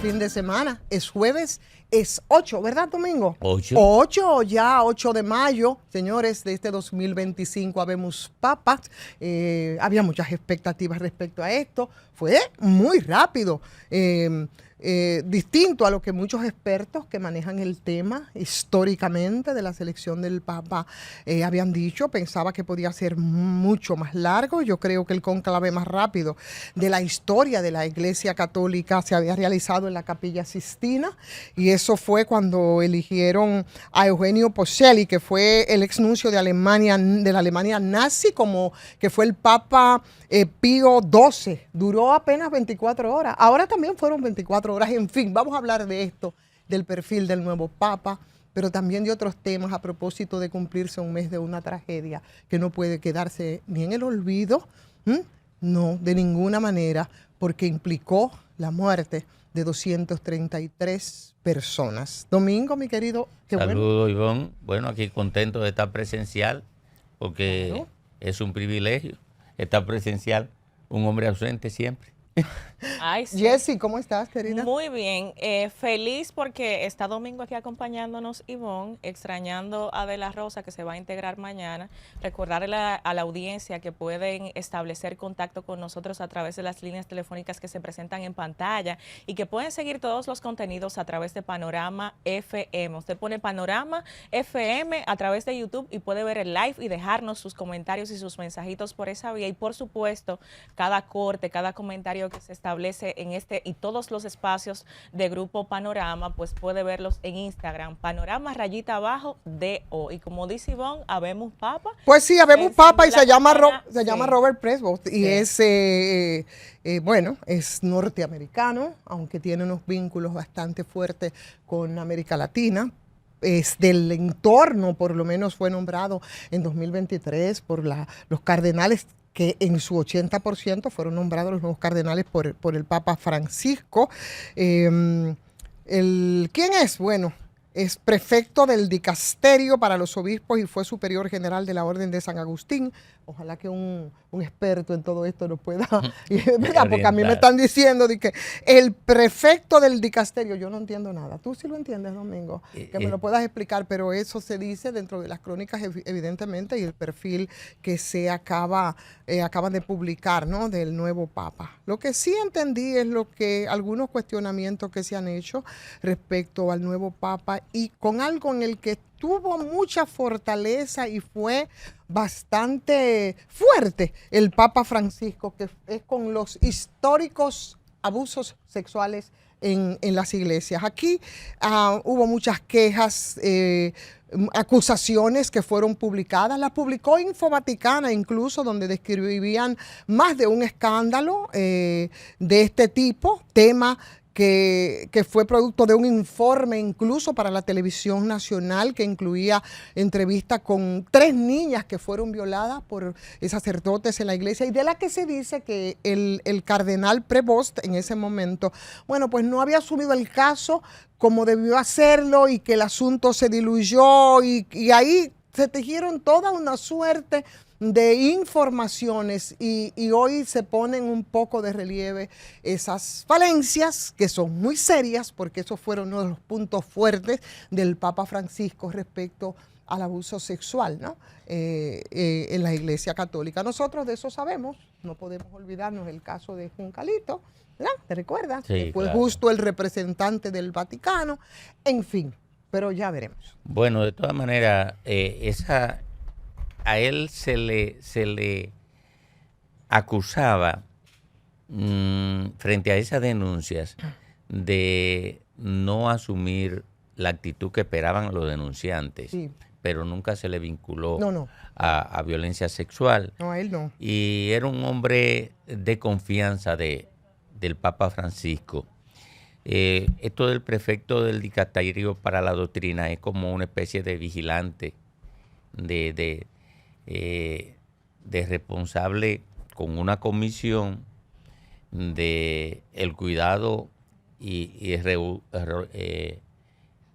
fin de semana. Es jueves, es 8, ¿verdad, Domingo? 8. 8, ya 8 de mayo, señores, de este 2025 habemos papas. Había muchas expectativas respecto a esto. Fue muy rápido. Distinto a lo que muchos expertos que manejan el tema históricamente de la selección del Papa habían dicho. Pensaba que podía ser mucho más largo. Yo creo que el cónclave más rápido de la historia de la Iglesia Católica se había realizado en la Capilla Sistina, y eso fue cuando eligieron a Eugenio Pacelli, que fue el exnuncio de Alemania, de la Alemania nazi, como que fue el Papa Pío XII. Duró apenas 24 horas. Ahora también fueron 24 horas. En fin, vamos a hablar de esto, del perfil del nuevo Papa, pero también de otros temas a propósito de cumplirse un mes de una tragedia que no puede quedarse ni en el olvido, no, de ninguna manera, porque implicó la muerte de 233 personas. Domingo, mi querido. Saludos, Ivonne. Bueno, aquí contento de estar presencial, porque claro, es un privilegio estar presencial, un hombre ausente siempre. Ay, sí. Jessy, ¿cómo estás, querida? Muy bien, feliz porque está Domingo aquí acompañándonos, Ivonne, extrañando a De La Rosa, que se va a integrar mañana. Recordarle a la audiencia que pueden establecer contacto con nosotros a través de las líneas telefónicas que se presentan en pantalla y que pueden seguir todos los contenidos a través de Panorama FM. Usted pone Panorama FM a través de YouTube y puede ver el live y dejarnos sus comentarios y sus mensajitos por esa vía. Y por supuesto, cada corte, cada comentario que se establece en este y todos los espacios de Grupo Panorama, pues puede verlos en Instagram, Panorama_DO. Y como dice Ivonne, habemos Papa. Pues sí, habemos Papa y se llama Robert Presbot, y sí, es, bueno, es norteamericano, aunque tiene unos vínculos bastante fuertes con América Latina. Es del entorno, por lo menos fue nombrado en 2023 por los cardenales, que en su 80% fueron nombrados los nuevos cardenales por el Papa Francisco. ¿Quién es? Bueno, es prefecto del dicasterio para los obispos y fue superior general de la Orden de San Agustín. Ojalá que un experto en todo esto nos pueda, ¿verdad? Porque a mí me están diciendo de que el prefecto del dicasterio, yo no entiendo nada. Tú sí lo entiendes, Domingo, que me lo puedas explicar, pero eso se dice dentro de las crónicas, evidentemente, y el perfil que se acaban de publicar, ¿no?, del nuevo Papa. Lo que sí entendí es algunos cuestionamientos que se han hecho respecto al nuevo Papa, y con algo en el que tuvo mucha fortaleza y fue bastante fuerte el Papa Francisco, que es con los históricos abusos sexuales en las iglesias. Aquí hubo muchas quejas, acusaciones que fueron publicadas. Las publicó Infovaticana incluso, donde describían más de un escándalo de este tipo, tema que fue producto de un informe incluso para la televisión nacional, que incluía entrevistas con 3 niñas que fueron violadas por sacerdotes en la iglesia, y de la que se dice que el cardenal Prevost en ese momento, bueno, pues no había asumido el caso como debió hacerlo, y que el asunto se diluyó, y ahí se tejieron toda una suerte de informaciones, y hoy se ponen un poco de relieve esas falencias, que son muy serias, porque esos fueron uno de los puntos fuertes del Papa Francisco respecto al abuso sexual, ¿no?, en la Iglesia Católica. Nosotros de eso sabemos, no podemos olvidarnos el caso de Juncalito, ¿verdad? ¿Te recuerdas? Sí, que fue claro, justo el representante del Vaticano, en fin, pero ya veremos. Bueno, de todas maneras, a él se le acusaba frente a esas denuncias de no asumir la actitud que esperaban los denunciantes, sí, pero nunca se le vinculó a violencia sexual. No, a él no. Y era un hombre de confianza del Papa Francisco. Esto del prefecto del dicasterio para la doctrina es como una especie de vigilante, de responsable con una comisión de el cuidado y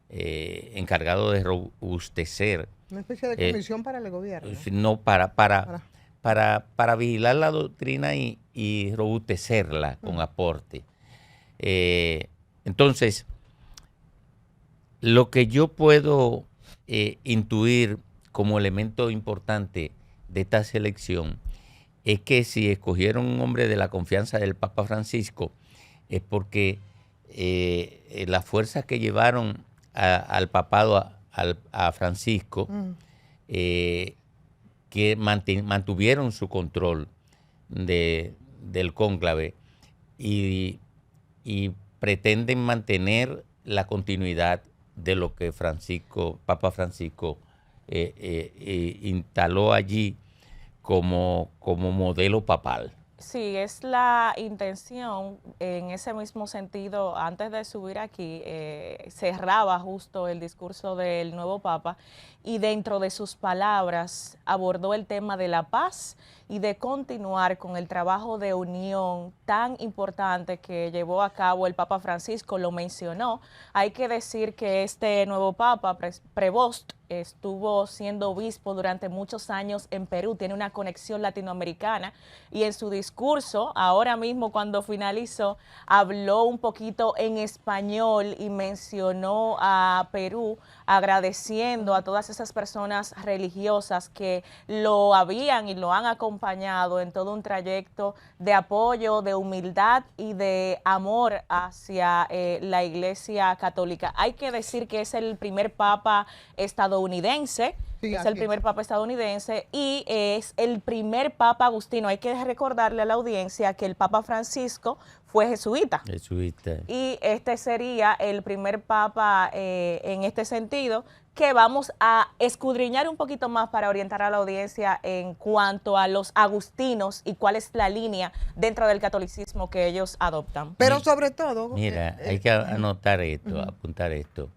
encargado de robustecer. Una especie de comisión para el gobierno. No, para vigilar la doctrina y robustecerla con aporte. Entonces, lo que yo puedo intuir como elemento importante de esta selección es que si escogieron un hombre de la confianza del Papa Francisco es porque las fuerzas que llevaron al papado a Francisco que mantuvieron su control del cónclave y pretenden mantener la continuidad de lo que Papa Francisco instaló allí como modelo papal. Sí, es la intención. En ese mismo sentido, antes de subir aquí, cerraba justo el discurso del nuevo Papa y dentro de sus palabras abordó el tema de la paz y de continuar con el trabajo de unión tan importante que llevó a cabo el Papa Francisco, lo mencionó. Hay que decir que este nuevo Papa, Prevost, estuvo siendo obispo durante muchos años en Perú, tiene una conexión latinoamericana y en su discurso, ahora mismo cuando finalizó, habló un poquito en español y mencionó a Perú, agradeciendo a todas esas personas religiosas que lo habían y lo han acompañado en todo un trayecto de apoyo, de humildad y de amor hacia la Iglesia Católica. Hay que decir que es el primer Papa estadounidense, sí, es el primer Papa estadounidense y es el primer Papa agustino. Hay que recordarle a la audiencia que el Papa Francisco fue jesuita. Y este sería el primer Papa en este sentido, que vamos a escudriñar un poquito más para orientar a la audiencia en cuanto a los agustinos y cuál es la línea dentro del catolicismo que ellos adoptan. Pero sobre todo... Mira, hay que anotar esto, apuntar esto.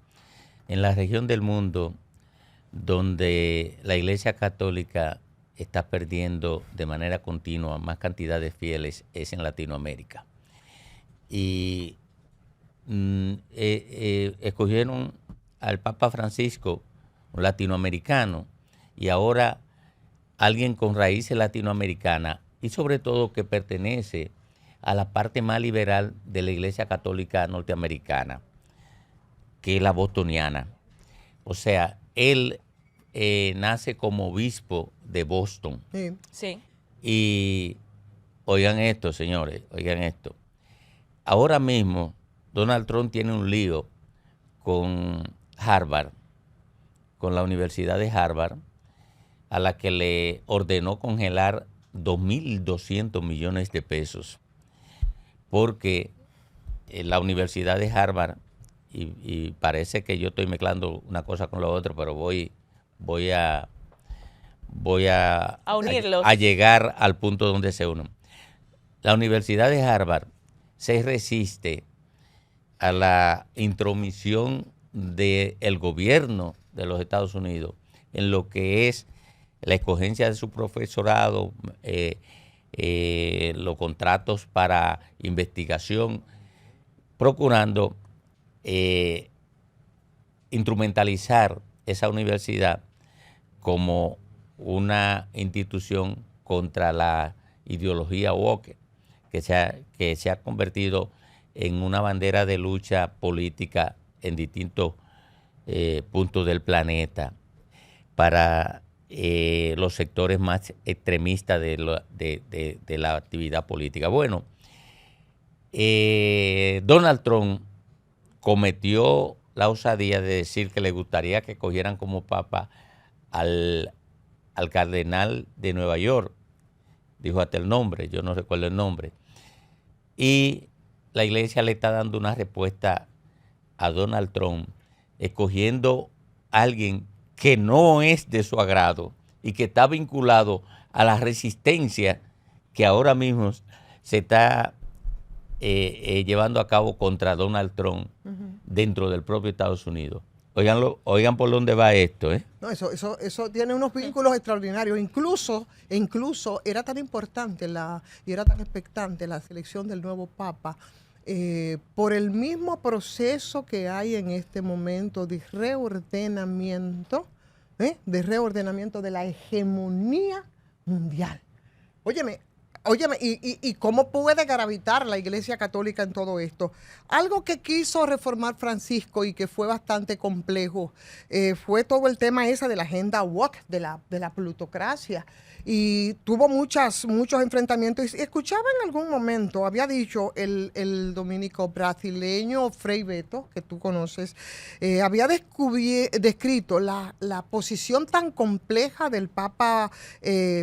En la región del mundo donde la Iglesia Católica está perdiendo de manera continua más cantidad de fieles es en Latinoamérica. Y escogieron al Papa Francisco, un latinoamericano, y ahora alguien con raíces latinoamericanas y sobre todo que pertenece a la parte más liberal de la Iglesia Católica norteamericana, que es la bostoniana. O sea, él nace como obispo de Boston. Sí. Sí. Y oigan esto, señores, oigan esto. Ahora mismo Donald Trump tiene un lío con Harvard, con la Universidad de Harvard, a la que le ordenó congelar 2.200 millones de pesos, porque la Universidad de Harvard, y parece que yo estoy mezclando una cosa con la otra, pero voy a unirlos, a llegar al punto donde se unen. La Universidad de Harvard se resiste a la intromisión del gobierno de los Estados Unidos en lo que es la escogencia de su profesorado, los contratos para investigación, procurando instrumentalizar esa universidad como una institución contra la ideología woke, que se ha convertido en una bandera de lucha política en distintos puntos del planeta para los sectores más extremistas de la actividad política. Bueno, Donald Trump cometió la osadía de decir que le gustaría que cogieran como papa al cardenal de Nueva York. Dijo hasta el nombre, yo no recuerdo el nombre. Y la iglesia le está dando una respuesta a Donald Trump, escogiendo a alguien que no es de su agrado y que está vinculado a la resistencia que ahora mismo se está llevando a cabo contra Donald Trump dentro del propio Estados Unidos. Oigan por dónde va esto, ¿eh? No, eso tiene unos vínculos extraordinarios. Incluso era tan importante y era tan expectante la selección del nuevo Papa por el mismo proceso que hay en este momento de reordenamiento de la hegemonía mundial. Óyeme, Óyeme, y cómo puede gravitar la Iglesia Católica en todo esto. Algo que quiso reformar Francisco y que fue bastante complejo fue todo el tema esa de la agenda woke, de la plutocracia. Y tuvo muchos enfrentamientos. Y escuchaba en algún momento, había dicho el dominico brasileño Frei Beto, que tú conoces, había descrito la posición tan compleja del Papa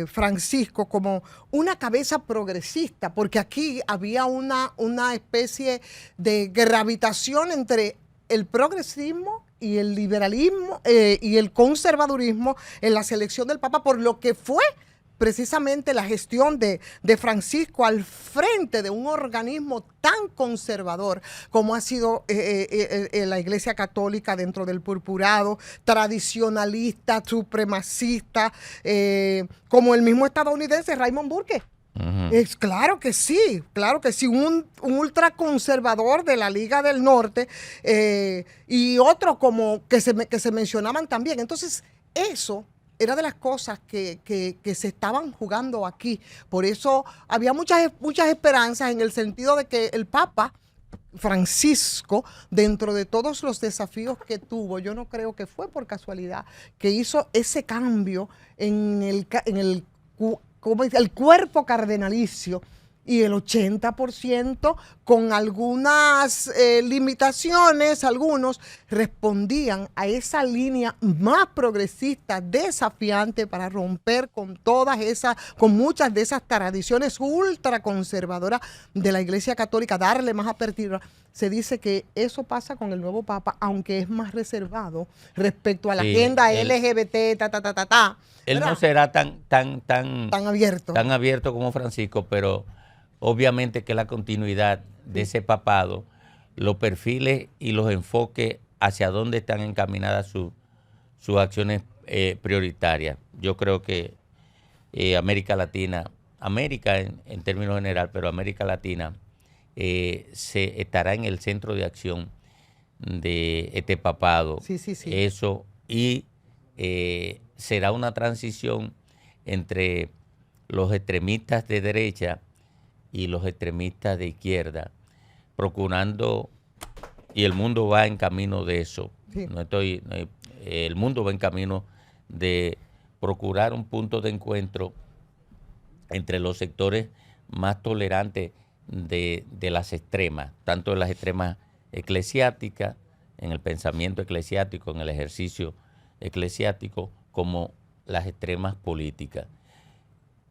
Francisco como una cabeza progresista, porque aquí había una especie de gravitación entre el progresismo y el liberalismo y el conservadurismo en la selección del Papa, por lo que fue precisamente la gestión de Francisco al frente de un organismo tan conservador como ha sido la Iglesia Católica dentro del purpurado, tradicionalista, supremacista, como el mismo estadounidense Raymond Burke. Es claro que sí, un ultraconservador de la Liga del Norte y otros como que se mencionaban también. Entonces, eso era de las cosas que se estaban jugando aquí. Por eso había muchas esperanzas en el sentido de que el Papa Francisco, dentro de todos los desafíos que tuvo, yo no creo que fue por casualidad que hizo ese cambio en el cuerpo cardenalicio, y el 80% con algunas limitaciones, algunos respondían a esa línea más progresista, desafiante para romper con con muchas de esas tradiciones ultraconservadoras de la Iglesia Católica, darle más apertura. Se dice que eso pasa con el nuevo Papa, aunque es más reservado respecto a la agenda LGBT, Él no será tan abierto como Francisco, pero obviamente que la continuidad de ese papado, los perfiles y los enfoques hacia dónde están encaminadas sus acciones prioritarias. Yo creo que América Latina, en términos general, pero América Latina se estará en el centro de acción de este papado. Sí. Eso, y será una transición entre los extremistas de derecha y los extremistas de izquierda, procurando, y el mundo va en camino de eso. Sí. El mundo va en camino de procurar un punto de encuentro entre los sectores más tolerantes de las extremas, tanto de las extremas eclesiásticas, en el pensamiento eclesiástico, en el ejercicio eclesiástico, como las extremas políticas.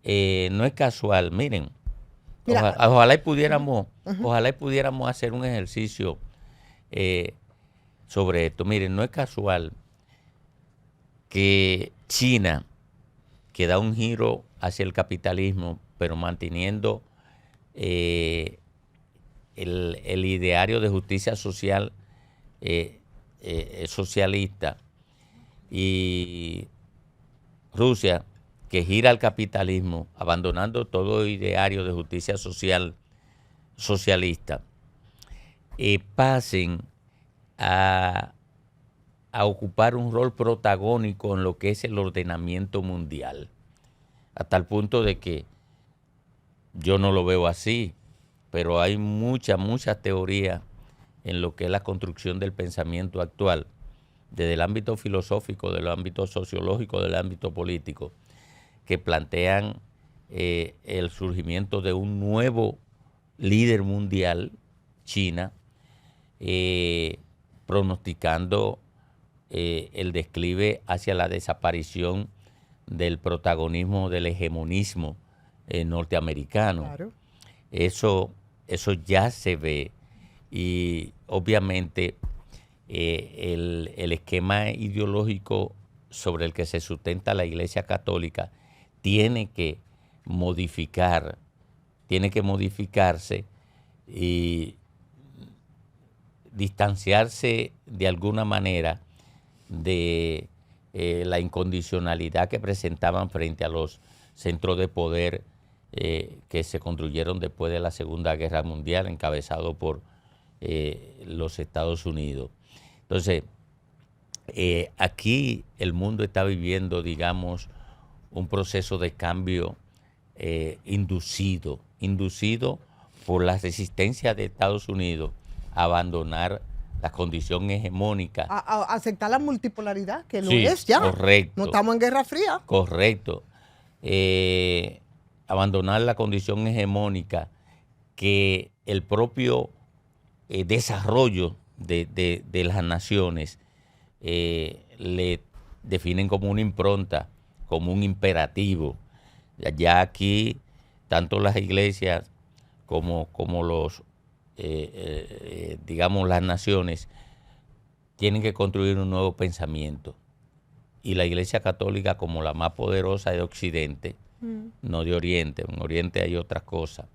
No es casual, miren, ojalá y pudiéramos hacer un ejercicio sobre esto. Miren, no es casual que China, que da un giro hacia el capitalismo, pero manteniendo el ideario de justicia social socialista, y Rusia, que gira al capitalismo, abandonando todo ideario de justicia social socialista, pasen a ocupar un rol protagónico en lo que es el ordenamiento mundial, hasta el punto de que yo no lo veo así, pero hay muchas teorías en lo que es la construcción del pensamiento actual, desde el ámbito filosófico, del ámbito sociológico, del ámbito político, que plantean el surgimiento de un nuevo líder mundial, China, pronosticando el declive hacia la desaparición del protagonismo, del hegemonismo norteamericano. Claro. Eso ya se ve, y obviamente el esquema ideológico sobre el que se sustenta la Iglesia Católica tiene que modificarse y distanciarse de alguna manera de la incondicionalidad que presentaban frente a los centros de poder que se construyeron después de la Segunda Guerra Mundial, encabezado por los Estados Unidos. Entonces, aquí el mundo está viviendo, digamos, un proceso de cambio inducido por la resistencia de Estados Unidos a abandonar la condición hegemónica. A aceptar la multipolaridad, que lo sí, es ya. Correcto. No estamos en Guerra Fría. Correcto. Abandonar la condición hegemónica que el propio desarrollo de las naciones le definen como una impronta, como un imperativo. Ya aquí, tanto las iglesias como los, digamos, las naciones, tienen que construir un nuevo pensamiento. Y la Iglesia Católica, como la más poderosa de Occidente, no de Oriente, en Oriente hay otras cosas,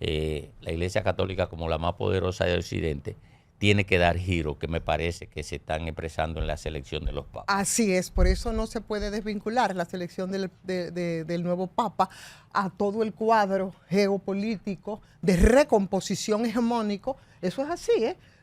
la Iglesia Católica, como la más poderosa de Occidente, tiene que dar giro, que me parece que se están expresando en la selección de los papas. Así es, por eso no se puede desvincular la selección del nuevo papa a todo el cuadro geopolítico de recomposición hegemónico. Eso es así,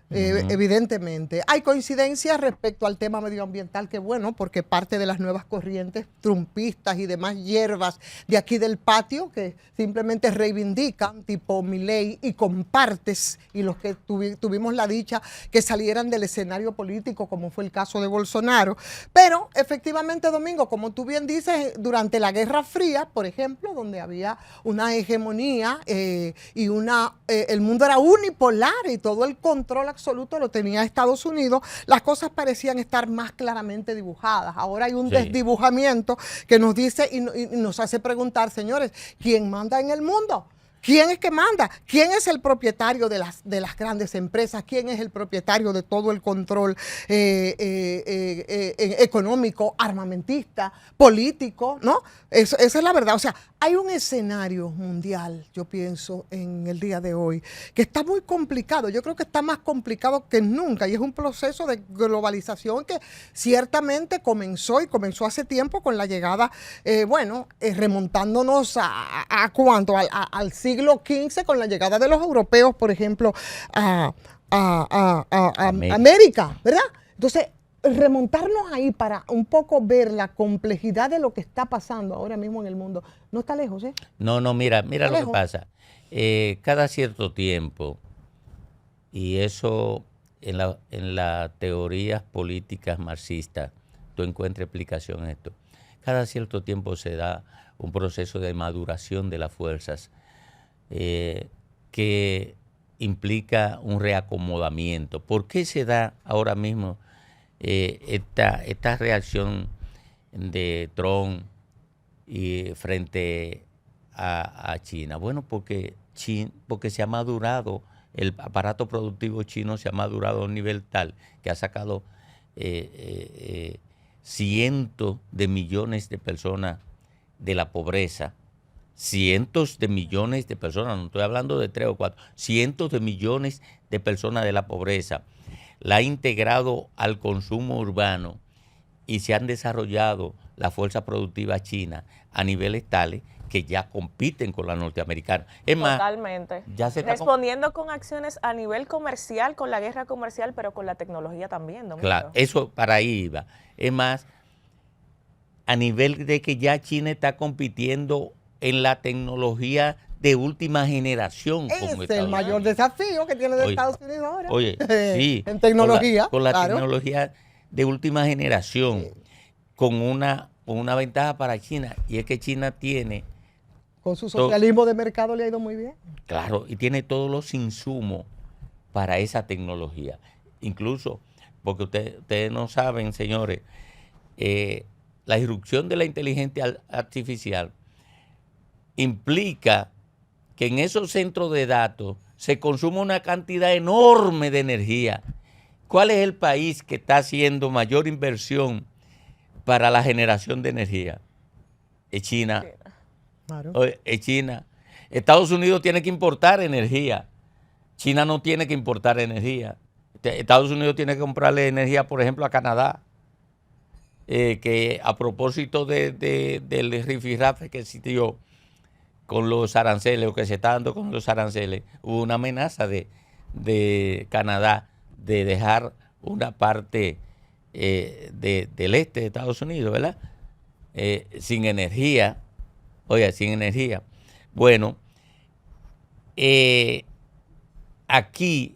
evidentemente. Hay coincidencias respecto al tema medioambiental, que bueno, porque parte de las nuevas corrientes trumpistas y demás hierbas de aquí del patio que simplemente reivindican, tipo Milei y compartes, y los que tuvimos la dicha que salieran del escenario político, como fue el caso de Bolsonaro. Pero efectivamente, Domingo, como tú bien dices, durante la Guerra Fría, por ejemplo, donde había una hegemonía y el mundo era unipolar y todo el control absoluto lo tenía Estados Unidos, las cosas parecían estar más claramente dibujadas. Ahora hay un desdibujamiento que nos dice y nos hace preguntar, señores, ¿quién manda en el mundo? ¿Quién es que manda? ¿Quién es el propietario de las grandes empresas? ¿Quién es el propietario de todo el control económico, armamentista, político? ¿No? Esa es la verdad. O sea, hay un escenario mundial, yo pienso, en el día de hoy, que está muy complicado. Yo creo que está más complicado que nunca y es un proceso de globalización que ciertamente comenzó hace tiempo con la llegada, remontándonos a ¿cuánto? Al siglo XV, con la llegada de los europeos, por ejemplo, a América, ¿verdad? Entonces, remontarnos ahí para un poco ver la complejidad de lo que está pasando ahora mismo en el mundo, no está lejos, ¿eh? No, mira lo que pasa. Cada cierto tiempo, y eso en las teorías políticas marxistas, tú encuentras explicación en esto. Cada cierto tiempo se da un proceso de maduración de las fuerzas que implica un reacomodamiento. ¿Por qué se da ahora mismo esta reacción de Trump frente a China? Bueno, porque se ha madurado, el aparato productivo chino se ha madurado a un nivel tal que ha sacado cientos de millones de personas de la pobreza. Cientos de millones de personas, no estoy hablando de 3 o 4, cientos de millones de personas de la pobreza. La ha integrado al consumo urbano y se han desarrollado la fuerza productiva china a niveles tales que ya compiten con la norteamericana. Es más, totalmente. Ya se está respondiendo con acciones a nivel comercial, con la guerra comercial, pero con la tecnología también, Domingo. Claro, eso para ahí iba. Es más, a nivel de que ya China está compitiendo en la tecnología de última generación. Es el mayor desafío que tiene Estados Unidos ahora. Oye, sí. En tecnología. Con la tecnología de última generación, con una ventaja para China, y es que China tiene... Con su socialismo de mercado le ha ido muy bien. Claro, y tiene todos los insumos para esa tecnología. Incluso, porque ustedes no saben, señores, la irrupción de la inteligencia artificial implica que en esos centros de datos se consume una cantidad enorme de energía. ¿Cuál es el país que está haciendo mayor inversión para la generación de energía? Es China. Claro. Es China. Estados Unidos tiene que importar energía. China no tiene que importar energía. Estados Unidos tiene que comprarle energía, por ejemplo, a Canadá. Que a propósito del rifirrafe que existió con los aranceles, o que se está dando con los aranceles, hubo una amenaza de Canadá de dejar una parte del este de Estados Unidos, ¿verdad? Sin energía, Oiga, sin energía. Bueno, aquí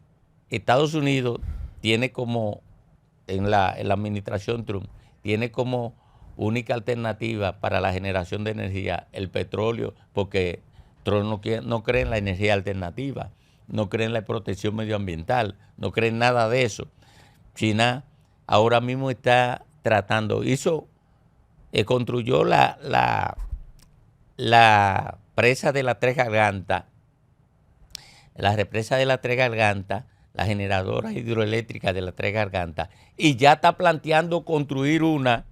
Estados Unidos tiene como, en la administración Trump, tiene como única alternativa para la generación de energía el petróleo, porque Trump no cree en la energía alternativa, no cree en la protección medioambiental, no cree en nada de eso. China ahora mismo está tratando, construyó la presa de la Tres Gargantas, la represa de la Tres Gargantas, la generadora hidroeléctrica de la Tres Gargantas, y ya está planteando construir una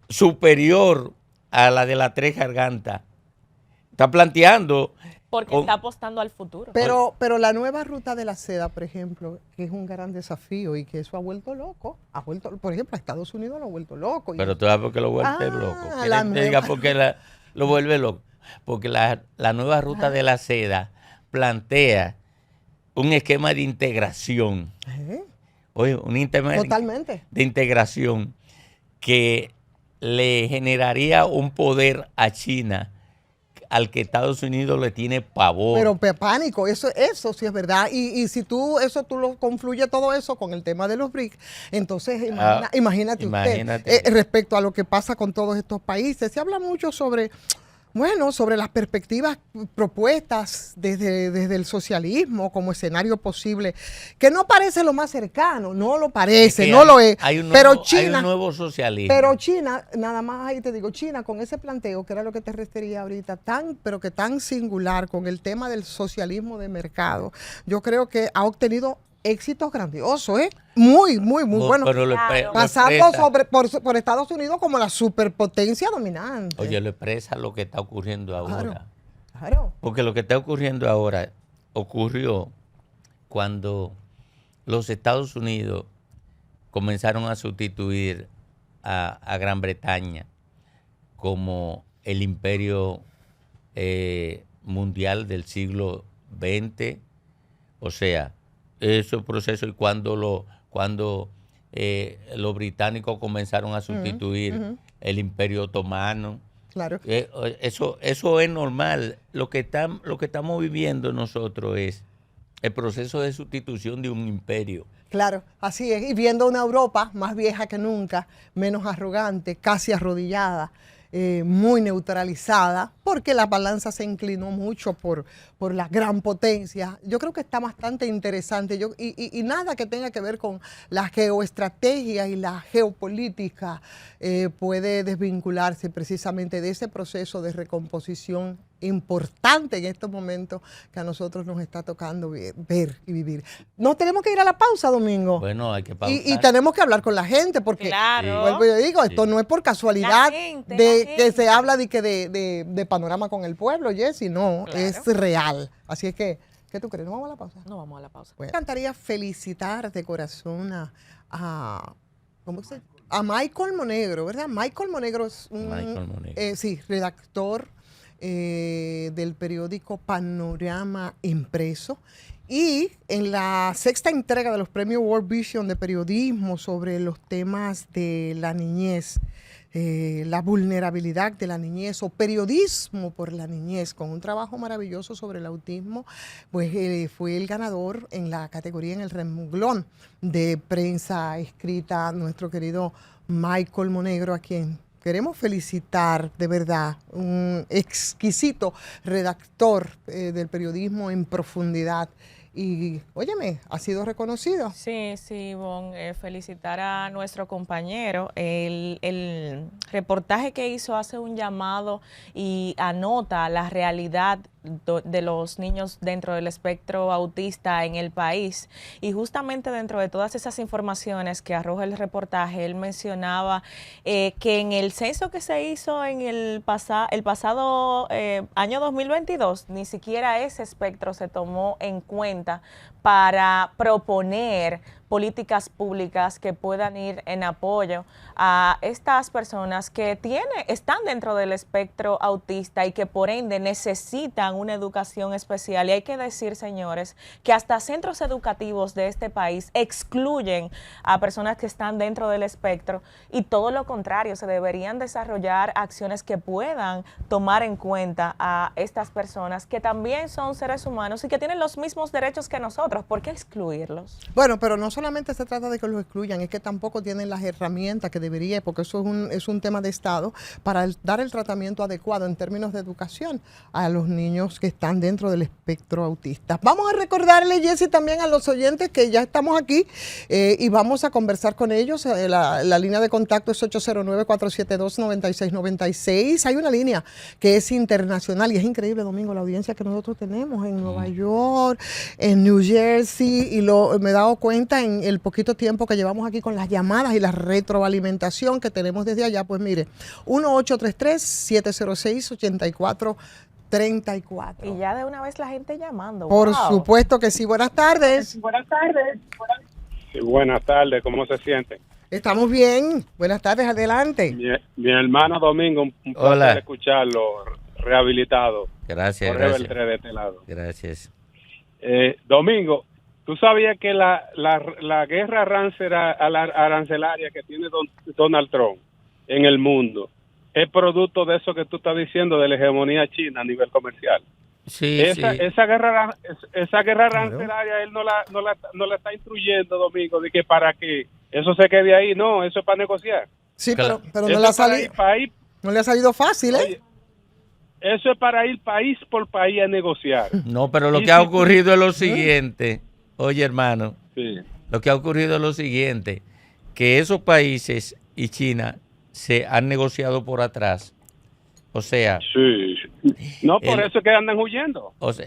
superior a la de la Tres Gargantas. Está planteando... Porque está apostando al futuro. Pero la nueva ruta de la seda, por ejemplo, que es un gran desafío y que eso ha vuelto loco, por ejemplo, a Estados Unidos lo ha vuelto loco. Pero tú sabes por qué lo vuelve loco. Diga por qué lo vuelve loco. Porque la nueva ruta de la seda plantea un esquema de integración. Oye, un esquema totalmente de integración que le generaría un poder a China al que Estados Unidos le tiene pavor. Pero pánico, eso sí es verdad. Y si tú lo confluye todo eso con el tema de los BRICS, entonces imagínate usted, respecto a lo que pasa con todos estos países, se habla mucho sobre las perspectivas propuestas desde el socialismo como escenario posible, que no parece lo más cercano, no lo parece, no lo es. Pero China, hay un nuevo socialismo. Pero China, nada más ahí te digo, China con ese planteo, que era lo que te refería ahorita, pero que tan singular con el tema del socialismo de mercado, yo creo que ha obtenido éxitos grandiosos, muy buenos, pasando por Estados Unidos como la superpotencia dominante. Oye, lo expresa lo que está ocurriendo ahora. Claro. Porque lo que está ocurriendo ahora ocurrió cuando los Estados Unidos comenzaron a sustituir a Gran Bretaña como el imperio mundial del siglo XX, o sea, esos procesos, y cuando los británicos comenzaron a sustituir el Imperio Otomano. Claro. Eso es normal. Lo que estamos viviendo nosotros es el proceso de sustitución de un imperio. Claro, así es. Y viendo una Europa más vieja que nunca, menos arrogante, casi arrodillada, muy neutralizada, porque la balanza se inclinó mucho por la gran potencia. Yo creo que está bastante interesante y nada que tenga que ver con la geoestrategia y la geopolítica puede desvincularse precisamente de ese proceso de recomposición importante en estos momentos que a nosotros nos está tocando ver y vivir. Nos tenemos que ir a la pausa, Domingo. Bueno, hay que pausar. Y tenemos que hablar con la gente, porque, vuelvo yo digo, esto no es por casualidad que se habla de panorama con el pueblo, Jessy, no, es real. Así es que, ¿qué tú crees? ¿No vamos a la pausa? No vamos a la pausa. Me encantaría felicitar de corazón a Michael Monegro, ¿verdad? Michael Monegro es redactor del periódico Panorama Impreso, y en la 6ª entrega de los premios World Vision de periodismo sobre los temas de la niñez, la vulnerabilidad de la niñez o periodismo por la niñez, con un trabajo maravilloso sobre el autismo, pues fue el ganador en la categoría, en el renglón de prensa escrita, nuestro querido Michael Monegro, a quien queremos felicitar, de verdad, un exquisito redactor del periodismo en profundidad. Y, óyeme, ha sido reconocido. Sí, Ivonne, felicitar a nuestro compañero. El reportaje que hizo hace un llamado y anota la realidad de los niños dentro del espectro autista en el país, y justamente dentro de todas esas informaciones que arroja el reportaje, él mencionaba que en el censo que se hizo en el pasado año 2022, ni siquiera ese espectro se tomó en cuenta para proponer políticas públicas que puedan ir en apoyo a estas personas que están dentro del espectro autista y que por ende necesitan una educación especial. Y hay que decir, señores, que hasta centros educativos de este país excluyen a personas que están dentro del espectro, y todo lo contrario, se deberían desarrollar acciones que puedan tomar en cuenta a estas personas que también son seres humanos y que tienen los mismos derechos que nosotros. ¿Por qué excluirlos? Bueno, pero no solamente se trata de que los excluyan, es que tampoco tienen las herramientas que debería, porque eso es un tema de Estado, para dar el tratamiento adecuado en términos de educación a los niños que están dentro del espectro autista. Vamos a recordarle, Jessy, también a los oyentes que ya estamos aquí y vamos a conversar con ellos. La línea de contacto es 809-472-9696. Hay una línea que es internacional y es increíble, Domingo, la audiencia que nosotros tenemos en Nueva York, en New Jersey, y me he dado cuenta en el poquito tiempo que llevamos aquí con las llamadas y la retroalimentación que tenemos desde allá. Pues mire, 1-833-706-8434. Y ya de una vez la gente llamando. Por supuesto que sí. Buenas tardes. Buenas tardes. Sí, buenas tardes, ¿cómo se sienten? Estamos bien. Buenas tardes, adelante. Mi hermano Domingo, un placer escucharlo, rehabilitado. Gracias, Jorge gracias. Beltré de este lado. Gracias. Domingo, ¿tú sabías que la guerra arancelaria que tiene Donald Trump en el mundo es producto de eso que tú estás diciendo, de la hegemonía china a nivel comercial? Sí, esa guerra arancelaria él no la está instruyendo, Domingo, de que para que eso se quede ahí. No, eso es para negociar. Sí, pero no le ha salido, no le ha salido fácil, ¿eh? Oye, eso es para ir país por país a negociar. No, pero lo que ha ocurrido es lo siguiente. Oye, hermano, lo que ha ocurrido es lo siguiente, que esos países y China se han negociado por atrás. O sea, no, por eso es que andan huyendo. O sea,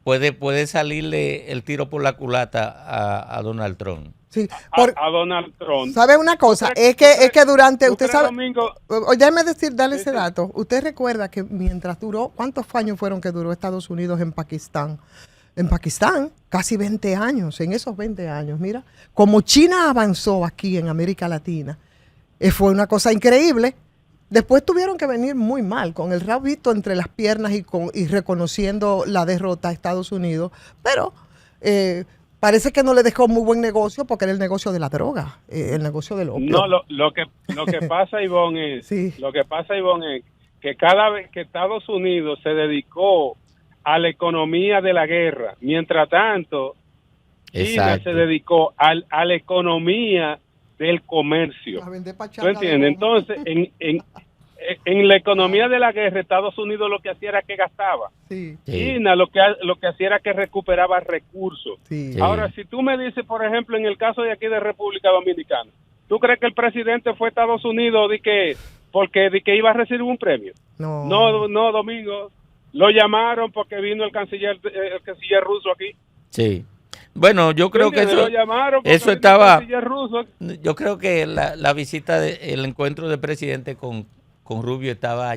puede salirle el tiro por la culata a Donald Trump. Sí, a Donald Trump. ¿Sabe una cosa? Es que durante, usted sabe, Domingo, déjeme darle ese dato. Usted recuerda que mientras duró, ¿cuántos años fueron que duró Estados Unidos en Pakistán? En Pakistán, casi 20 años. En esos 20 años, mira, como China avanzó aquí en América Latina, fue una cosa increíble. Después tuvieron que venir muy mal, con el rabito entre las piernas y reconociendo la derrota a Estados Unidos, pero parece que no le dejó muy buen negocio, porque era el negocio de la droga, el negocio del opio. No, lo que pasa, Ivonne, es que cada vez que Estados Unidos se dedicó a la economía de la guerra, mientras tanto China se dedicó a la economía del comercio. ¿Tú entiendes? Entonces, en la economía de la guerra, Estados Unidos lo que hacía era que gastaba. China lo que hacía era que recuperaba recursos. Ahora, si tú me dices, por ejemplo, en el caso de aquí de República Dominicana, ¿tú crees que el presidente fue a Estados Unidos porque iba a recibir un premio? No, Domingo. Lo llamaron porque vino el canciller ruso aquí. Sí. Bueno, yo creo que eso estaba. Yo creo que la visita, el encuentro del presidente con Rubio estaba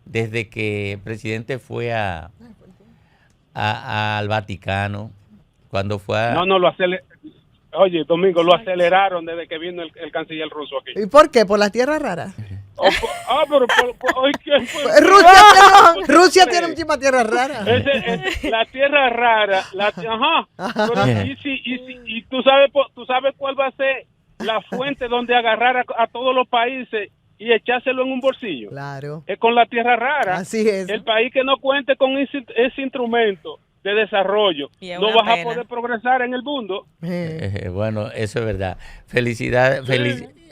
desde que el presidente fue al Vaticano, cuando fue Oye, Domingo, lo aceleraron desde que vino el canciller ruso aquí. ¿Y por qué? ¿Por las tierras raras? Pero Rusia tiene muchísimas tierras raras. La tierra rara, Pero, y tú sabes cuál va a ser la fuente donde agarrar a todos los países y echárselo en un bolsillo. Claro. Es con la tierra rara. Así es. El país que no cuente con ese instrumento de desarrollo, no vas a poder progresar en el mundo. Bueno, eso es verdad. Felicidades,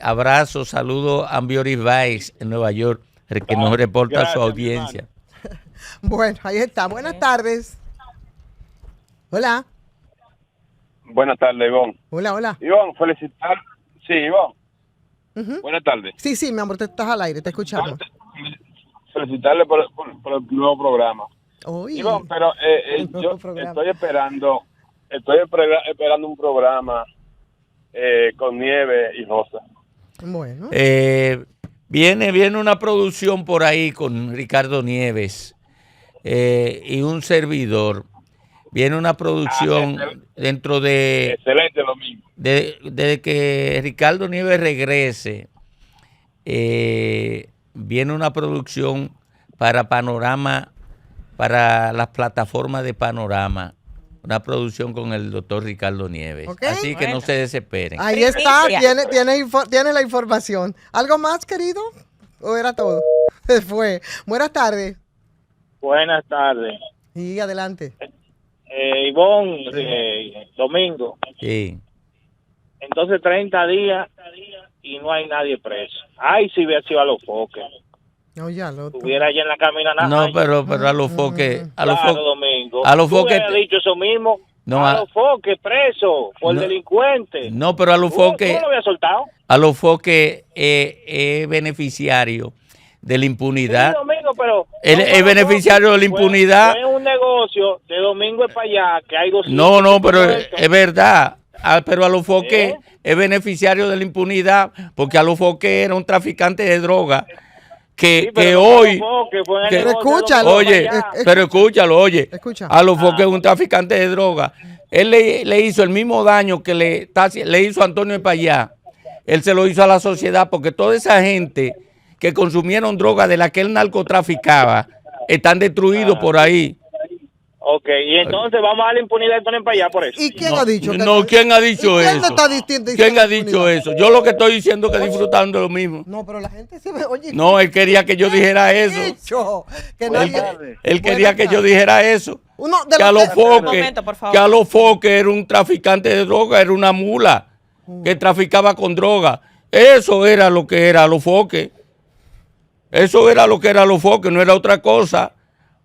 abrazos, saludos a Ambioris Vice en Nueva York, que nos reporta su audiencia. Bueno, ahí está. Buenas tardes. Hola. Buenas tardes, Ivonne. Hola. Ivonne, felicitar. Sí, Ivonne. Buenas tardes. Sí, mi amor, te estás al aire, te escuchamos. Felicitarle por el nuevo programa. Ivonne, pero yo estoy esperando un programa con Nieve y Rosa. Bueno. Viene una producción por ahí con Ricardo Nieves y un servidor. Viene una producción dentro de... Excelente Domingo. De que Ricardo Nieves regrese, viene una producción para Panorama, para las plataformas de Panorama. Una producción con el doctor Ricardo Nieves. Okay. Así que no se desesperen. Ahí está, tiene la información. ¿Algo más, querido? ¿O era todo? Se fue. Buenas tardes. Buenas tardes. Y adelante. Ivonne, Domingo. Sí. Entonces 30 días y no hay nadie preso. Ay, si hubiera sido a los foques. No, ya lo estuviera allá en la camina nada. No, pero a los foques, Domingo. A los foques dicho eso mismo. No, a los foques preso por delincuente. No, pero a los foques. ¿Cómo lo había soltado? A los foques es beneficiario de la impunidad. Sí, Domingo, pero es beneficiario de la impunidad. Es un negocio de Domingo es para allá que hay 200. No, pero es verdad. Pero a los foques es beneficiario de la impunidad porque a los foques era un traficante de droga. Que hoy, pero escúchalo, oye, a los foques es un traficante de droga. Él le hizo el mismo daño que le hizo a Antonio Payá. Él se lo hizo a la sociedad porque toda esa gente que consumieron droga de la que él narcotraficaba están destruidos por ahí. Ok, y entonces vamos a la impunidad de Antonio Payá por eso. ¿Y quién ha dicho? ¿Quién ha dicho eso? ¿Quién ha dicho eso? Yo lo que estoy diciendo es que disfrutando lo mismo. No, pero la gente se ve, oye. No, él quería que yo dijera eso. Él quería que yo dijera eso. Que a los foques era un traficante de droga, era una mula que traficaba con droga. Eso era lo que era los foques. Eso era lo que era los foques, no era otra cosa.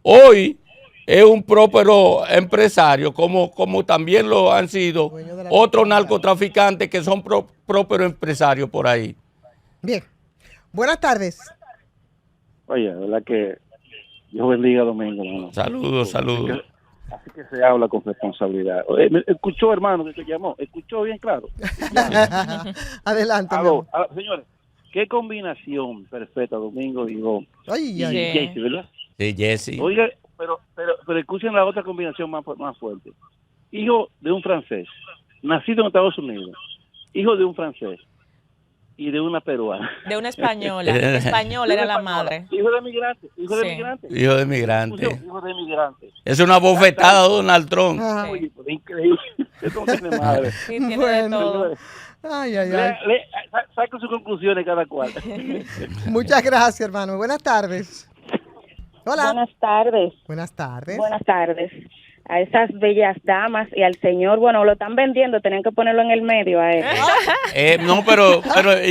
Hoy es un próspero empresario, como también lo han sido otros narcotraficantes que son prósperos empresarios por ahí. Bien. Buenas tardes. Oye, verdad que Dios bendiga a Domingo, hermano. Saludos. Así que se habla con responsabilidad. Escuchó, hermano, que se llamó. Escuchó bien claro. Adelante. Señores, qué combinación perfecta, Domingo y Jesse, ¿verdad? Sí, Jesse. Oiga, pero escuchen la otra combinación más fuerte. Hijo de un francés, nacido en Estados Unidos, hijo de un francés y de una peruana. De una española. Española era la madre. Hijo de migrante. Hijo de migrante. Es una bofetada, bofetada, Donald Trump. Oye, pues increíble. Esto no tiene madre. Sí, tiene de todo. Saca sus conclusiones cada cual. Muchas gracias, hermano. Buenas tardes. Hola. Buenas tardes. Buenas tardes. Buenas tardes. A esas bellas damas y al señor, bueno, lo están vendiendo, tenían que ponerlo en el medio a él. No, pero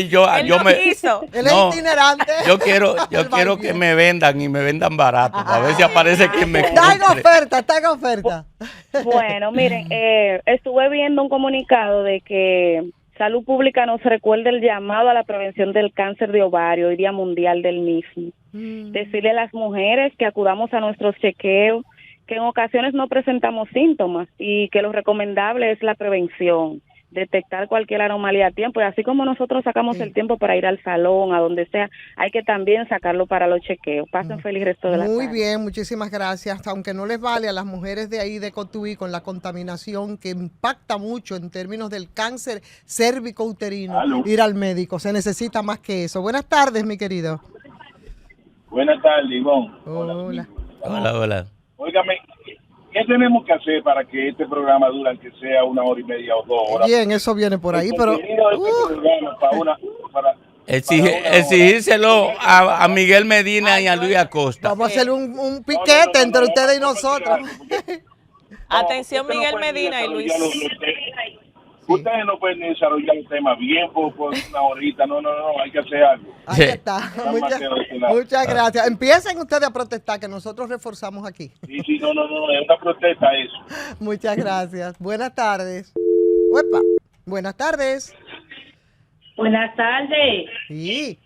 yo me quiso. Él es itinerante. Yo quiero que me vendan y me vendan barato, a ver si aparece quien me compre. Está en oferta. Bueno, miren, estuve viendo un comunicado de que Salud Pública nos recuerda el llamado a la prevención del cáncer de ovario, hoy Día Mundial del mismo. Decirle a las mujeres que acudamos a nuestros chequeos, que en ocasiones no presentamos síntomas y que lo recomendable es la prevención, detectar cualquier anomalía a tiempo, y así como nosotros sacamos el tiempo para ir al salón, a donde sea, hay que también sacarlo para los chequeos. Pasen feliz resto de la tarde. Muy bien, muchísimas gracias. Aunque no les vale a las mujeres de ahí de Cotuí con la contaminación que impacta mucho en términos del cáncer cérvico-uterino, ir al médico, se necesita más que eso. Buenas tardes, mi querido. Buenas tardes, Ivonne. Hola. Óigame, ¿qué tenemos que hacer para que este programa dure, aunque sea 1 hora y media o 2 horas? Bien, eso viene por ahí, pero... Exigírselo a Miguel Medina y a Luis Acosta. Vamos a hacer un piquete entre ustedes y nosotros. Atención, Miguel Medina y Luis. Ustedes no pueden desarrollar el tema bien por 1 horita, no, hay que hacer algo. Ahí está, muchas gracias. Empiecen ustedes a protestar, que nosotros reforzamos aquí. Sí, no, es una protesta eso. Muchas gracias. Buenas tardes. Buenas tardes. Buenas tardes. Sí.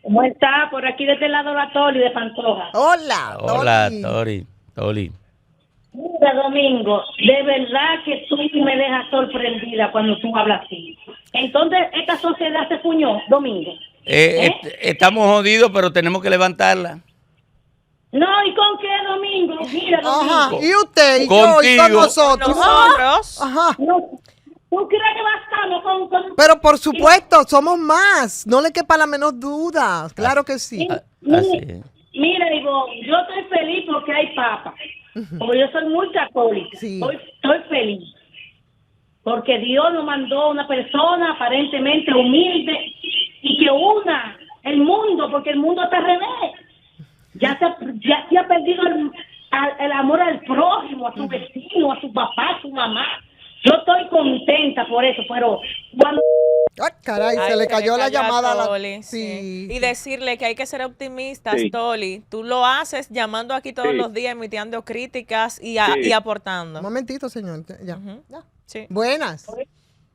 ¿Cómo está? Por aquí desde el lado de la Toli de Pantoja. Hola, Toli. Mira, Domingo, de verdad que tú me dejas sorprendida cuando tú hablas así. Entonces, esta sociedad se puñó, Domingo. Estamos jodidos, pero tenemos que levantarla. No, ¿y con qué, Domingo? Mira, Domingo. Ajá, y usted, y yo, y con nosotros. Ajá. No, ¿tú crees que bastamos con... Pero por supuesto, somos más. No le quepa la menor duda. Claro que sí. Mira, Ivonne, yo estoy feliz porque hay papa. Porque yo soy muy católica. Sí. Estoy feliz. Porque Dios nos mandó una persona aparentemente humilde y que una el mundo, porque el mundo está al revés. Ya se ha perdido el amor al prójimo, a su vecino, a su papá, a su mamá. Yo estoy contenta por eso, pero cuando... Ay, caray, se le cayó la llamada a Toli, sí. Y decirle que hay que ser optimistas, Toli. Tú lo haces llamando aquí todos los días, emitiendo críticas y aportando. Un momentito, señor. Ya. Sí. Buenas.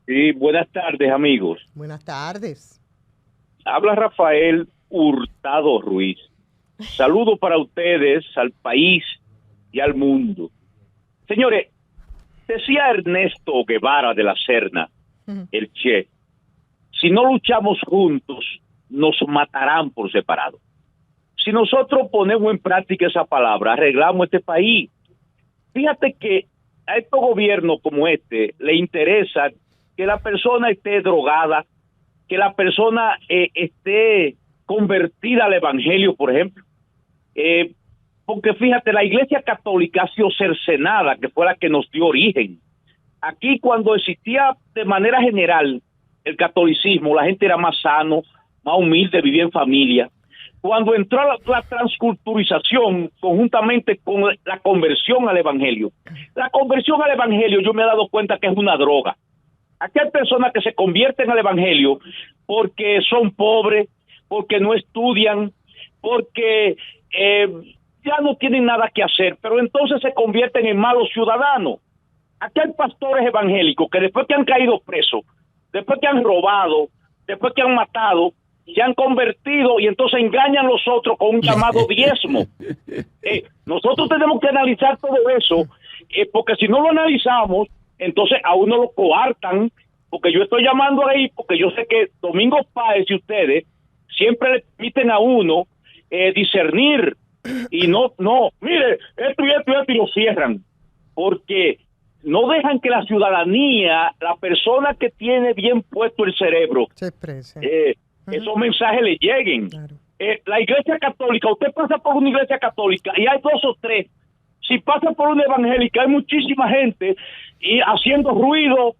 Sí, buenas tardes, amigos. Buenas tardes. Habla Rafael Hurtado Ruiz. Saludos para ustedes, al país y al mundo. Señores, decía Ernesto Guevara de la Serna, el Che, si no luchamos juntos, nos matarán por separado. Si nosotros ponemos en práctica esa palabra, arreglamos este país. Fíjate que a estos gobiernos como este le interesa que la persona esté drogada, que la persona esté convertida al evangelio, por ejemplo. Porque fíjate, la Iglesia Católica ha sido cercenada, que fue la que nos dio origen. Aquí cuando existía de manera general el catolicismo, la gente era más sano, más humilde, vivía en familia. Cuando entró la transculturización conjuntamente con la conversión al evangelio, la conversión al evangelio yo me he dado cuenta que es una droga. Aquí hay personas que se convierten al evangelio porque son pobres, porque no estudian, porque ya no tienen nada que hacer, pero entonces se convierten en malos ciudadanos. Aquí hay pastores evangélicos que después que han caído presos, después que han robado, después que han matado, se han convertido y entonces engañan a los otros con un llamado diezmo. Nosotros tenemos que analizar todo eso, porque si no lo analizamos, entonces a uno lo coartan, porque yo estoy llamando ahí, porque yo sé que Domingo Páez y ustedes siempre le permiten a uno discernir, y no, mire, esto y lo cierran, porque no dejan que la ciudadanía, la persona que tiene bien puesto el cerebro, se exprese. Esos mensajes le lleguen. Claro. La Iglesia Católica, usted pasa por una Iglesia Católica y hay 2 o 3. Si pasa por una evangélica, hay muchísima gente y haciendo ruido,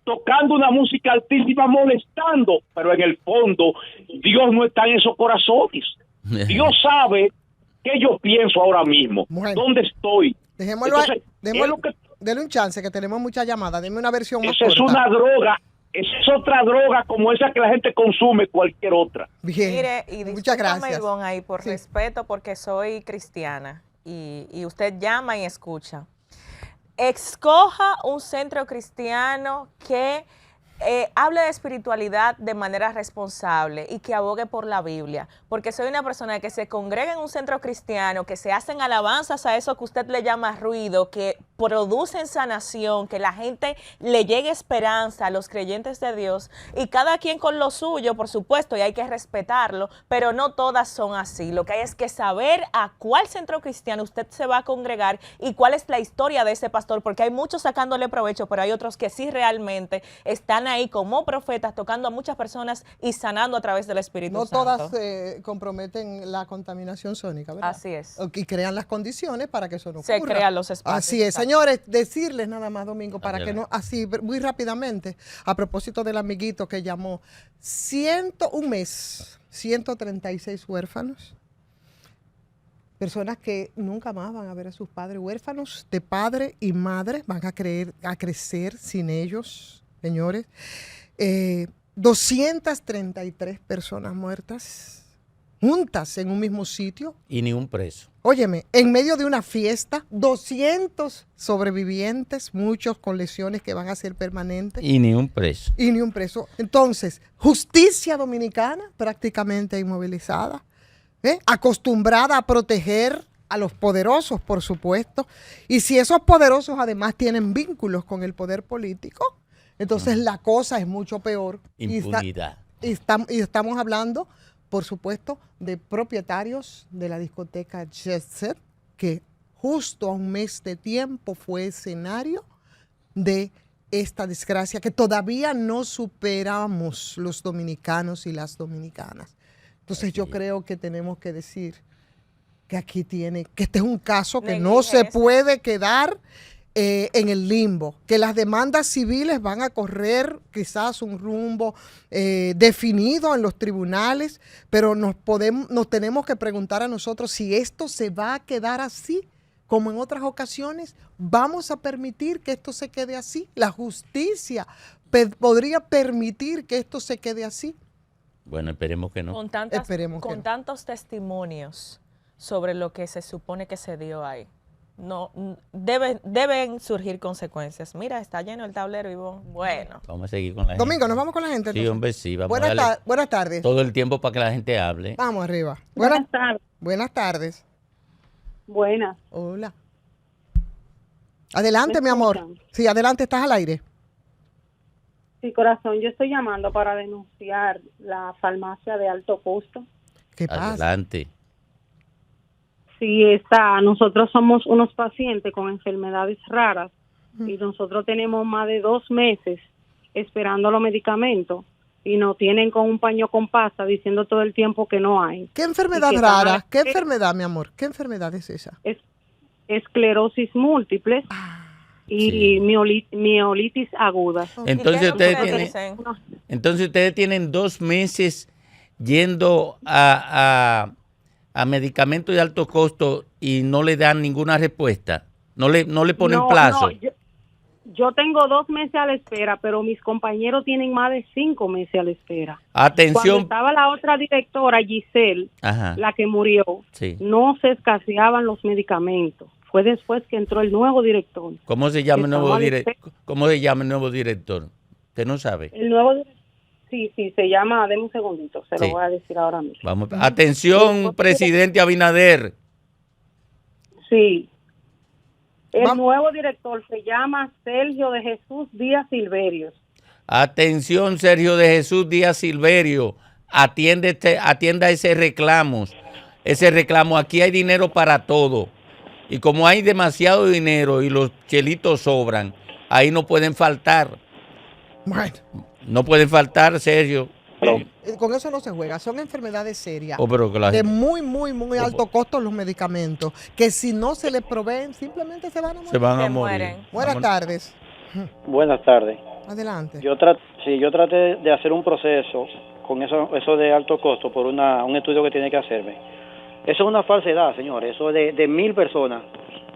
tocando una música altísima, molestando, pero en el fondo Dios no está en esos corazones. Dios sabe qué yo pienso ahora mismo, dónde estoy. Dejémoslo. Entonces, dele un chance, que tenemos muchas llamadas. Deme una versión más corta. Esa es una droga. Esa es otra droga como esa que la gente consume, cualquier otra. Bien. Mire, y muchas gracias. Ivonne, ahí por respeto, porque soy cristiana y usted llama y escucha. Escoja un centro cristiano que hable de espiritualidad de manera responsable y que abogue por la Biblia, porque soy una persona que se congrega en un centro cristiano, que se hacen alabanzas a eso que usted le llama ruido, que producen sanación, que la gente le llegue esperanza a los creyentes de Dios, y cada quien con lo suyo, por supuesto, y hay que respetarlo, pero no todas son así. Lo que hay es que saber a cuál centro cristiano usted se va a congregar y cuál es la historia de ese pastor, porque hay muchos sacándole provecho, pero hay otros que sí realmente están ahí como profetas, tocando a muchas personas y sanando a través del Espíritu Santo. No todas comprometen la contaminación sónica, ¿verdad? Así es. Y crean las condiciones para que eso no ocurra. Se crean los espacios. Así es. Señores, decirles nada más, Domingo, para que no, así, muy rápidamente, a propósito del amiguito que llamó, un mes, 136 huérfanos, personas que nunca más van a ver a sus padres, huérfanos de padre y madre, van a crecer sin ellos. Señores, 233 personas muertas juntas en un mismo sitio. Y ni un preso. Óyeme, en medio de una fiesta, 200 sobrevivientes, muchos con lesiones que van a ser permanentes. Y ni un preso. Y ni un preso. Entonces, justicia dominicana prácticamente inmovilizada, acostumbrada a proteger a los poderosos, por supuesto. Y si esos poderosos además tienen vínculos con el poder político, entonces la cosa es mucho peor. Impunidad. Y estamos hablando por supuesto, de propietarios de la discoteca Jet Set, que justo a un mes de tiempo fue escenario de esta desgracia que todavía no superamos los dominicanos y las dominicanas. Entonces yo creo que tenemos que decir que aquí que este es un caso que no se puede quedar en el limbo, que las demandas civiles van a correr quizás un rumbo definido en los tribunales, pero nos tenemos que preguntar a nosotros si esto se va a quedar así, como en otras ocasiones. ¿Vamos a permitir que esto se quede así? ¿La justicia podría permitir que esto se quede así? Bueno, esperemos que no. Con tantos testimonios sobre lo que se supone que se dio ahí. No, deben surgir consecuencias. Mira, está lleno el tablero, Ivonne. Bueno. Vamos a seguir con la gente. Domingo, ¿nos vamos con la gente? Sí, hombre, sí. Vamos a darle buenas tardes. Todo el tiempo para que la gente hable. Vamos arriba. Buenas tardes. Buenas tardes. Buenas. Hola. Adelante, mi amor. Sí, adelante, estás al aire. Sí, corazón, yo estoy llamando para denunciar la farmacia de alto costo. ¿Qué pasa? Adelante. Sí, nosotros somos unos pacientes con enfermedades raras y nosotros tenemos más de 2 meses esperando los medicamentos y nos tienen con un paño con pasta diciendo todo el tiempo que no hay. ¿Qué enfermedad rara? ¿Qué enfermedad, mi amor? ¿Qué enfermedad es esa? Esclerosis múltiple y miolitis aguda. Entonces ustedes tienen 2 meses yendo a medicamentos de alto costo y no le dan ninguna respuesta. No le ponen plazo. No, yo tengo 2 meses a la espera, pero mis compañeros tienen más de 5 meses a la espera. Atención. Cuando estaba la otra directora, Giselle, la que murió, no se escaseaban los medicamentos. Fue después que entró el nuevo director. ¿Cómo se llama el nuevo director? ¿Cómo se llama el nuevo director? ¿Usted no sabe? El nuevo director. Sí, se llama, deme un segundito, se lo voy a decir ahora mismo. Vamos. Atención, presidente Abinader. Sí. El nuevo director se llama Sergio de Jesús Díaz Silverio. Atención, Sergio de Jesús Díaz Silverio. Atienda ese reclamo. Aquí hay dinero para todo. Y como hay demasiado dinero y los chelitos sobran, ahí no pueden faltar. Bueno. No pueden faltar, Sergio. Con eso no se juega, son enfermedades serias, de muy alto costo los medicamentos, que si no se les proveen, simplemente se van a morir. Se van a morir. Buenas tardes. Buenas tardes. Adelante. Yo traté de hacer un proceso con eso de alto costo por un estudio que tiene que hacerme. Eso es una falsedad, señores. Eso de 1000 personas,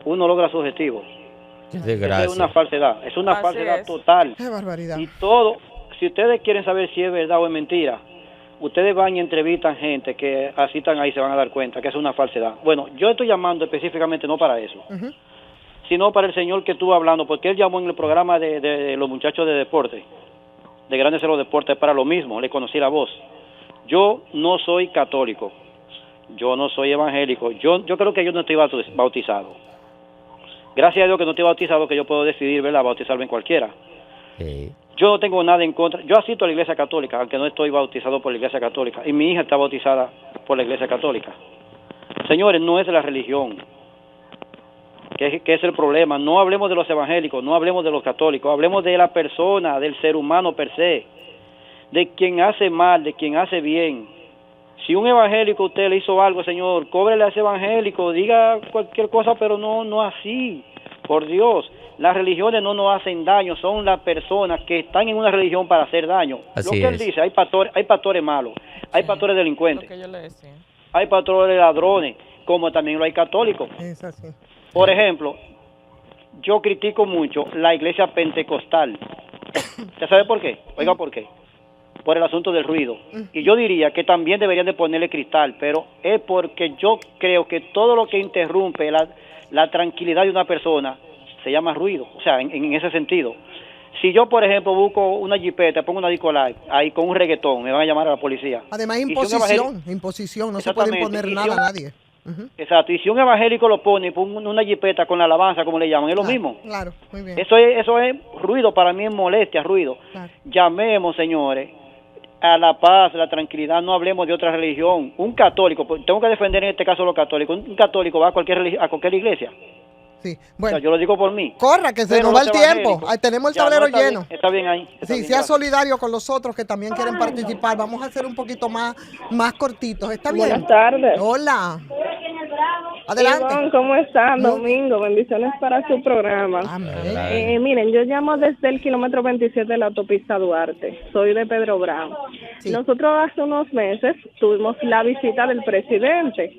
uno logra su objetivo. Qué desgracia. Es una falsedad, es una falsedad total. Qué barbaridad. Y todo, si ustedes quieren saber si es verdad o es mentira, ustedes van y entrevistan gente que así están ahí, se van a dar cuenta que es una falsedad. Bueno, yo estoy llamando específicamente no para eso, sino para el señor que estuvo hablando, porque él llamó en el programa de los muchachos de deporte, de Grandes de los Deportes, para lo mismo, le conocí la voz. Yo no soy católico, yo no soy evangélico, yo creo que yo no estoy bautizado. Gracias a Dios que no estoy bautizado, que yo puedo decidir, ¿verdad?, bautizarme en cualquiera. Yo no tengo nada en contra. Yo asisto a la Iglesia Católica, aunque no estoy bautizado por la Iglesia Católica. Y mi hija está bautizada por la Iglesia Católica. Señores, no es de la religión, que es el problema. No hablemos de los evangélicos, no hablemos de los católicos. Hablemos de la persona, del ser humano per se. De quien hace mal, de quien hace bien. Si un evangélico usted le hizo algo, señor, cóbrele a ese evangélico, diga cualquier cosa, pero no así. Por Dios, las religiones no nos hacen daño, son las personas que están en una religión para hacer daño. Lo que él dice, hay pastores malos, hay pastores delincuentes, hay pastores ladrones, como también lo hay católicos. Es así. Por ejemplo, yo critico mucho la iglesia pentecostal. ¿Usted sabe por qué? Oiga, ¿por qué? Por el asunto del ruido. Y yo diría que también deberían de ponerle cristal, pero es porque yo creo que todo lo que interrumpe la tranquilidad de una persona se llama ruido, o sea, en ese sentido. Si yo, por ejemplo, busco una jipeta, pongo una discolite ahí con un reggaetón, me van a llamar a la policía. Además, imposición, no se puede imponer nada a nadie. Exacto, y si un evangélico lo pone y pone una jipeta con la alabanza, como le llaman, es lo mismo. Claro, muy bien. Eso es ruido, para mí es molestia, ruido. Claro. Llamemos, señores, a la paz, a la tranquilidad, no hablemos de otra religión. Un católico, pues, tengo que defender en este caso a los católicos, un católico va a cualquier iglesia. Sí, bueno. O sea, yo lo digo por mí. Corra, que se nos va el tiempo. Ahí tenemos el tablero lleno. Bien, está bien ahí. Sí, sea solidario con los otros que también quieren participar. Vamos a hacer un poquito más cortitos. ¿Está bien? Buenas tardes. Hola. Adelante. Ivonne, ¿cómo están? Domingo, bendiciones para su programa. Miren, yo llamo desde el kilómetro 27 de la autopista Duarte. Soy de Pedro Bravo. Sí. Nosotros hace unos meses tuvimos la visita del presidente.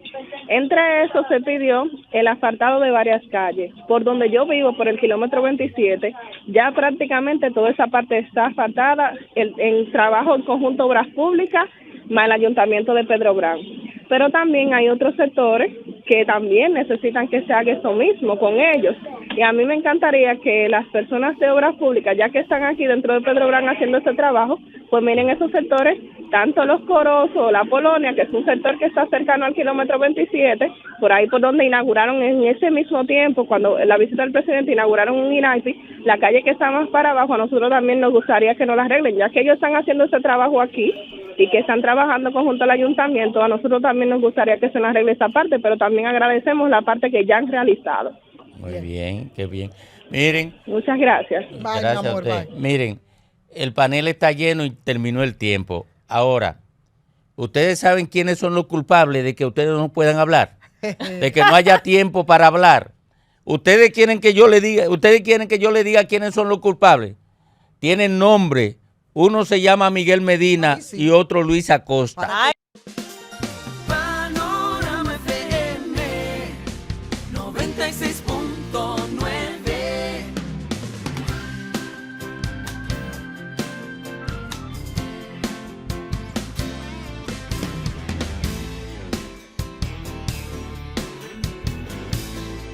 Entre eso se pidió el asfaltado de varias calles. Por donde yo vivo, por el kilómetro 27, ya prácticamente toda esa parte está asfaltada en trabajo en conjunto Obras Públicas más el Ayuntamiento de Pedro Bravo. Pero también hay otros sectores que también necesitan que se haga eso mismo con ellos. Y a mí me encantaría que las personas de Obras Públicas, ya que están aquí dentro de Pedro Bravo haciendo ese trabajo, pues miren esos sectores, tanto Los Corozos, La Polonia, que es un sector que está cercano al kilómetro 27, por ahí por donde inauguraron en ese mismo tiempo, cuando la visita del presidente inauguraron un INAIPI, la calle que está más para abajo, a nosotros también nos gustaría que nos la arreglen, ya que ellos están haciendo ese trabajo aquí y que están trabajando conjunto al ayuntamiento, a nosotros también nos gustaría que se nos arregle esa parte, pero también agradecemos la parte que ya han realizado. Muy bien, qué bien. Miren. Muchas gracias. Gracias a usted. Miren, el panel está lleno y terminó el tiempo. Ahora, ¿ustedes saben quiénes son los culpables de que ustedes no puedan hablar? De que no haya tiempo para hablar. ¿Ustedes quieren que yo le diga quiénes son los culpables? Tienen nombre. Uno se llama Miguel Medina y otro Luis Acosta.